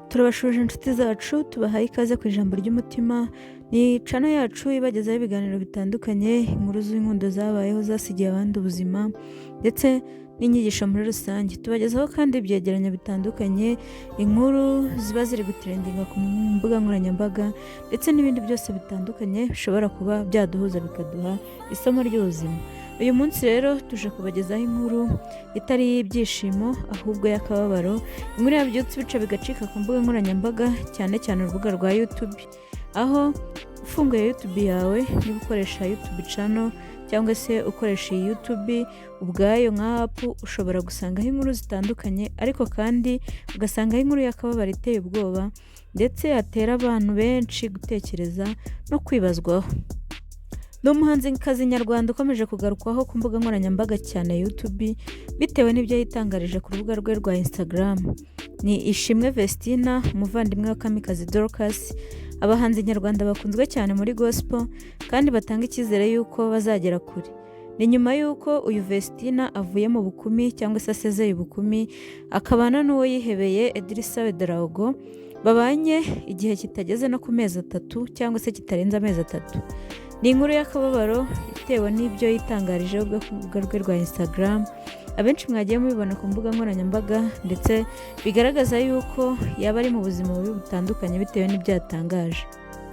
Turabashuje inshuti zacu tubahaye ikaze ku ijambo ry'umutima. Ni channel yacu ibagezaho ibiganiro bitandukanye, inkuru z'inkundo zabayeho zasigiye abandi ubuzima ndetse n'inyigisho muri rusange. Tubagezaho kandi ibyegeranyo bitandukanye, inkuru ziba ziri gutrendinga ku mbuga nkoranyambaga ndetse n'ibindi byose bitandukanye bishobora kuba byaduhuza bikaduha isomo ry'ubuzima. Uyu munsi rero tuje kubagezaho inkuru itari y'ibyishimo ahubwo y'akababaro. Inkuru yabyutse ibice bigacika ku mbuga nkoranyambaga, cyane cyane urubuga rwa YouTube, aho ufunguye YouTube yawe niba ukoresha YouTube channel cyangwa se ukoresha iyi YouTube ubwayo nka app, ushobora gusangaho inkuru zitandukanye, ariko kandi ugasangaho inkuru y'akababaro iteye ubwoba ndetse yatera abantu benshi gutekereza no kwibazwaho. Ni umuhanzikazi nyarwanda ukomeje kugarukwaho ku mbuga nkoranyambaga cyane YouTube bitewe n'ibyo yitangarije ku rubuga rwe rwa Instagram. Ni Ishimwe Vestine, umuvandimwe wa Kamikazi Dorcas, abahanzi nyarwanda bakunzwe cyane muri gospel kandi batanga icyizere yuko bazagera kure. Ni nyuma yuko uyu Vestine avuye mu bukumi cyangwa se asezeye ubukumi, akabana n'uwo yihebeye Idrissa babanye igihe kitageze no ku mezi 3 cyangwa se kitarenze amezi 3. Ni inkuru y'akababaro itewe n'ibyo yitangarije ubwo ku rubuga rwe rwa Instagram. Abenshi mwagiye mubibona ku mbuga nkoranyambaga ndetse bigaragaza yuko yaba ari mu buzima bubi butandukanye bitewe n'ibyo yatangaje.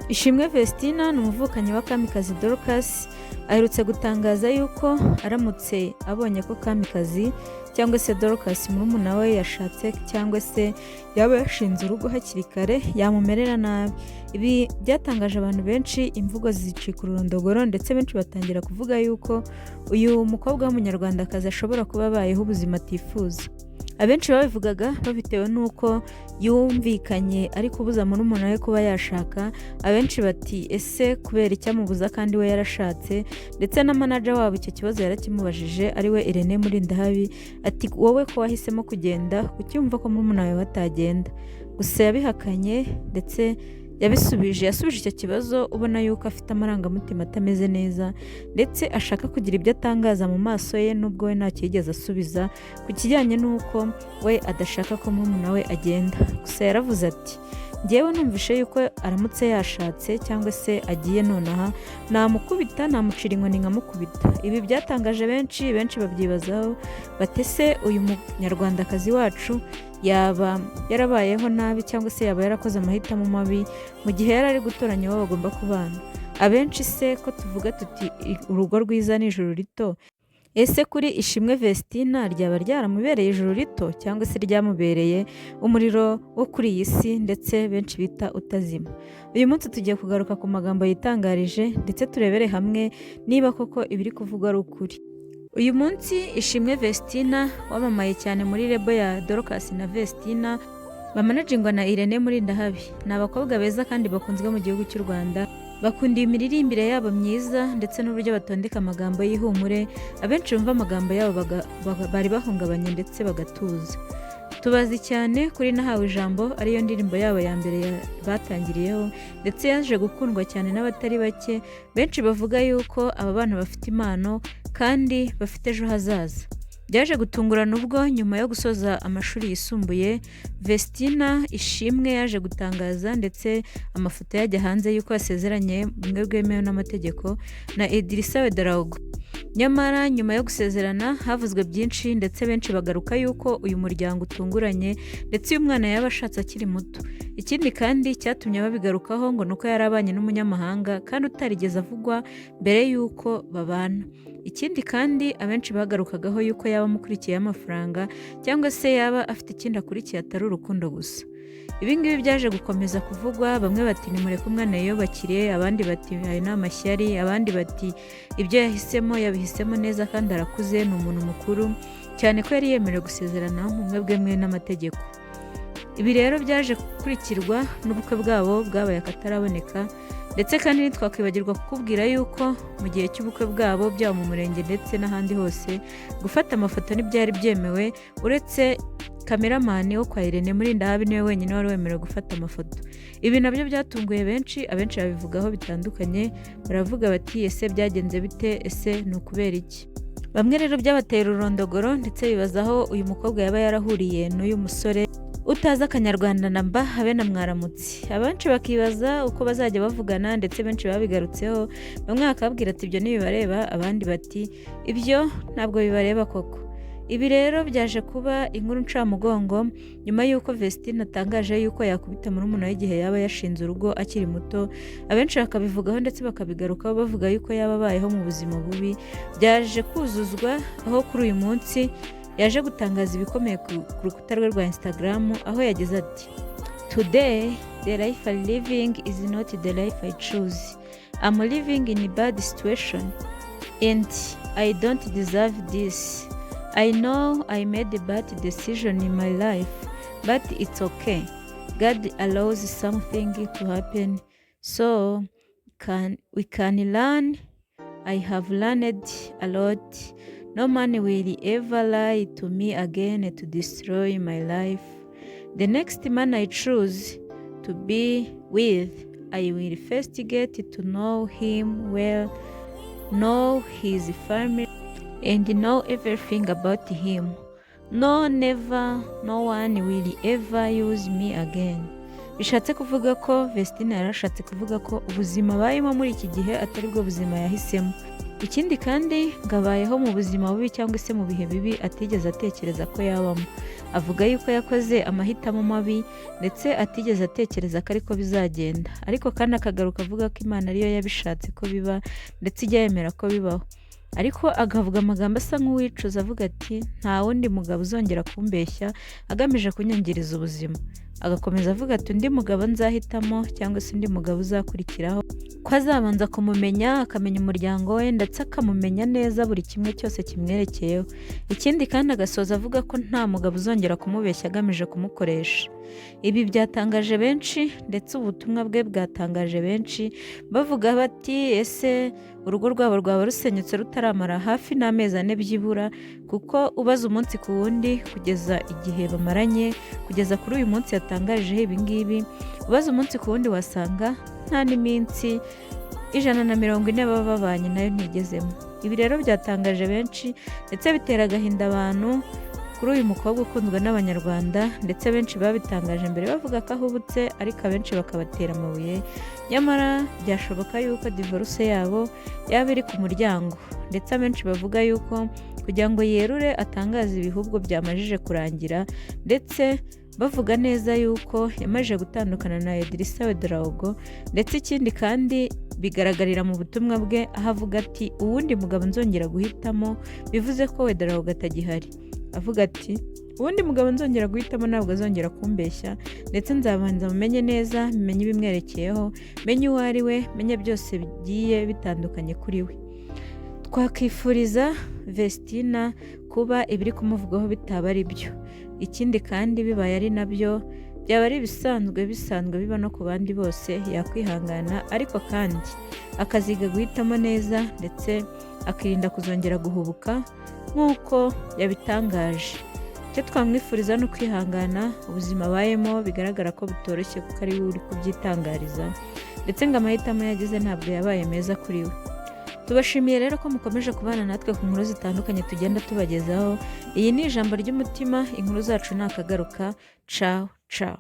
Ishimwe Vestine ni umuvukanyi wa Kamikazi Dorcas, aherutse gutangaza yuko aramutse abonye ko Kamikazi cyangwa se Dorcas murumuna we yashatse cyangwa se yaba yashinze urugo hakiri kare yamumerera nabi. Ibi byatangaje abantu benshi, imvugo zicika ururondogoro ndetse benshi batangira kuvuga yuko uyu mukobwa w'umunyarwandakazi ashobora kuba abayeho ubuzima atifuza. Abenshi babivugaga babitewe n'uko yumvikanye ari kubuza murumuna we kuba yashaka. Abenshi bati ese kubera icyamubuza kandi we yarashatse, ndetse na manager wabo icyo kibazo yarakimubajije ari we Irene Murindahabi, ati wowe ko wahisemo kugenda ucyumva ko murumuna we batagenda. Gusa yabihakanye ndetse yasubije icyo kibazo ubona yuko afite amarangamutima atameze neza ndetse ashaka kugira ibyo atangaza mu maso ye, nubwo we ntacyo yigeze asubiza ku kijyanye n'uko we adashaka ko murumuna we agenda. Gusa yaravuze ati njyewe numvishe yuko aramutse yashatse cyangwa se agiye nonaha namukubita, namucira inkoni nkamukubita. Ibi byatangaje benshi babyibazaho batese uyu munyarwandakazi wacu yaba yarabayeho nabi cyangwa se yaba yarakoze amahitamo mabi mu gihe yari ari gutoranya abo bagomba kubana. Abenshi se ko tuvuga tuti urugo rwiza ni ijuru rito, ese kuri Ishimwe Vestine ryaba ryaramubereye ijuru rito cyangwa se ryamubereye umuriro wo kuri iyi si ndetse benshi bita utazima? Uyu munsi tugiye kugaruka ku magambo yitangarije ndetse turebere hamwe niba koko ibiri kuvugwa ari ukuri. Uyu munsi Ishimwe Vestine wamamaye cyane muri lebo ya Dorcas na Vestine bamanajingwa na Irene Murindahabi, ni abakobwa beza kandi bakunzwe mu gihugu cy'u Rwanda. Bakunda imiririmbire yabo myiza ndetse n'uburyo batondeka amagambo y'ihumure. Abenshi bumva amagambo yabo bari bahungabanye ndetse bagatuza. Tubazi cyane kuri Nahawe Ijambo, ariyo ndirimbo yabo ya mbere batangiriyeho ndetse yaje gukundwa cyane n'abatari bake. Benshi bavuga yuko aba bana bafite impano kandi bafite ejo hazaza. Byaje gutungurana ubwo nyuma yo gusoza amashuri yisumbuye Vestine Ishimwe yaje gutangaza ndetse amafoto yajya hanze yuko yasezeranye bimwe bwemewe n'amategeko na Idrissa. Nyamara nyuma yo gusezerana havuzwe byinshi ndetse benshi bagaruka yuko uyu muryango utunguranye ndetse uyu mwana yaba ashatse akiri muto. Ikindi kandi cyatumye babigarukaho ngo nuko yarabanye n'umunyamahanga kandi utarigeze avugwa mbere yuko babana. Ikindi kandi abenshi bagarukagaho yuko yaba amukurikiye amafaranga cyangwa se yaba afite ikindi akurikiye atari urukundo gusa. Ibi ngibi byaje gukomeza kuvugwa, bamwe bati nimureke umwana yiyubakire, abandi bati hari n'amashyari, abandi bati ibyo yabihisemo neza kandi arakuze, ni umuntu mukuru cyane ko yari yemerewe gusezerana mu bumwe bwemewe n'amategeko. Ibi rero byaje gukurikirwa n'ubukwe bwabo bwabaye akataraboneka, ndetse kandi ntitwakwibagirwa kukubwira yuko mu gihe cy'ubukwe bwabo byaba mu murenge ndetse n'ahandi hose gufata amafoto ntibyari byemewe, uretse kameramani wo kwa Irene Murindahabi niwe wenyine wari wemerewe gufata amafoto. Ibi nabyo byatunguye benshi, abenshi babivugaho bitandukanye, baravuga bati ese byagenze bite, ese ni ukubera iki? Bamwe rero byabateye ururondogoro ndetse bibazaho uyu mukobwa yaba yarahuriye n'uyu musore utazi akanyarwanda na mba habe na mwaramutse. Abenshi bakibaza uko bazajya bavugana ndetse benshi babigarutseho, bamwe bakabwira ati ibyo ntibibareba, abandi bati ibyo ntabwo bibareba koko. Ibi rero byaje kuba inkuru ncamugongo nyuma y'uko Vestine atangaje yuko yakubita murumuna we igihe yaba yashinze urugo akiri muto. Abenshi bakabivugaho ndetse bakabigarukaho bavuga yuko yaba abayeho mu buzima bubi. Byaje kuzuzwa aho kuri uyu munsi yaje gutangaza ibikomeye ku rukuta rwe rwa Instagram, aho yagize ati "Today the life I'm living is not the life I choose. I'm living in a bad situation and I don't deserve this. I know I made a bad decision in my life, but it's okay. God allows something to happen, so we can learn. I have learned a lot. No man will ever lie to me again to destroy my life. The next man I choose to be with, I will first get to know him well, know his family, and know everything about him. No, never, no one will ever use me again." Bishatse kuvuga ko Vestine yarashatse kuvuga ko ubuzima abayemo muri iki gihe atari bwo buzima yahisemo. Ikindi kandi ngabayeho mu buzima bubi cyangwa se mu bihe bibi atigeze atekereza ko yabamo. Avuga yuko yakoze amahitamo mabi ndetse atigeze atekereza ko ariko bizagenda, ariko kandi akagaruka avuga ko Imana ariyo yabishatse ko biba ndetse ijya yemera ko bibaho. Ariko agavuga amagambo asa nk'uwicuza avuga ati nta wundi mugabo uzongera kumbeshya agamije kunyangiriza ubuzima. Agakomeza avuga ati undi mugabo nzahitamo cyangwa se undi mugabo uzakurikiraho, ko azabanza kumumenya, akamenya umuryango we ndetse akamumenya neza buri kimwe cyose kimwerekeyeho. Ikindi kandi agasoza avuga ko nta mugabo uzongera kumubeshya agamije kumukoresha. Ibi byatangaje benshi ndetse ubutumwa bwe bwatangaje benshi, bavuga bati ese urugo rwabo rwaba rusenyutse rutaramara hafi n'amezi 4 byibura, kuko ubaza umunsi ku wundi kugeza igihe bamaranye kugeza kuri uyu munsi yatangajeho ibi ngibi, ubaza umunsi ku wundi wasanga nta n'iminsi 140 baba babanye nayo ntigezemo. Ibi rero byatangaje benshi ndetse bitera agahinda abantu kuri uyu mukobwa ukundwa n'abanyarwanda, ndetse benshi babitangaje mbere bavuga ko ahubutse, ariko abenshi bakabatera amabuye. Nyamara byashoboka yuko divorce yabo yaba iri ku muryango, ndetse abenshi bavuga yuko kugira ngo yerure atangaza ibihubwo byamajije kurangira, ndetse bavuga neza yuko yamaze gutandukana na Idrissa Wederaogo. Ndetse ikindi kandi bigaragarira mu butumwa bwe aho avuga ati uwundi mugabo nzongera guhitamo, bivuze ko Wederaogo atagihari. Avuga ati uwundi mugabo nzongera guhitamo ntabwo azongera kumbeshya, ndetse nzabanza mumenye neza, menye ibimwerekeyeho, menye uwo ari we, menye byose bigiye bitandukanye kuri we. Twakifuriza Vestine kuba ibiri kumuvugaho bitaba ari byo. Ikindi kandi bibaye ari nabyo byaba ari bisanzwe biba no ku bandi bose, yakwihangana ariko kandi akaziga guhitamo neza ndetse akirinda kuzongera guhubuka nk'uko yabitangaje. Icyo twamwifuriza no kwihangana, ubuzima abayemo bigaragara ko bitoroshye kuko ari we uri kubyitangariza, ndetse ngo amahitamo yagize ntabwo yabaye meza kuri we. Tubashimiye rero ko mukomeje kubana natwe ku nkuru zitandukanye tugenda tubagezaho. Iyi ni ijambo ry'umutima, inkuru zacu nakagaruka. Ciao ciao.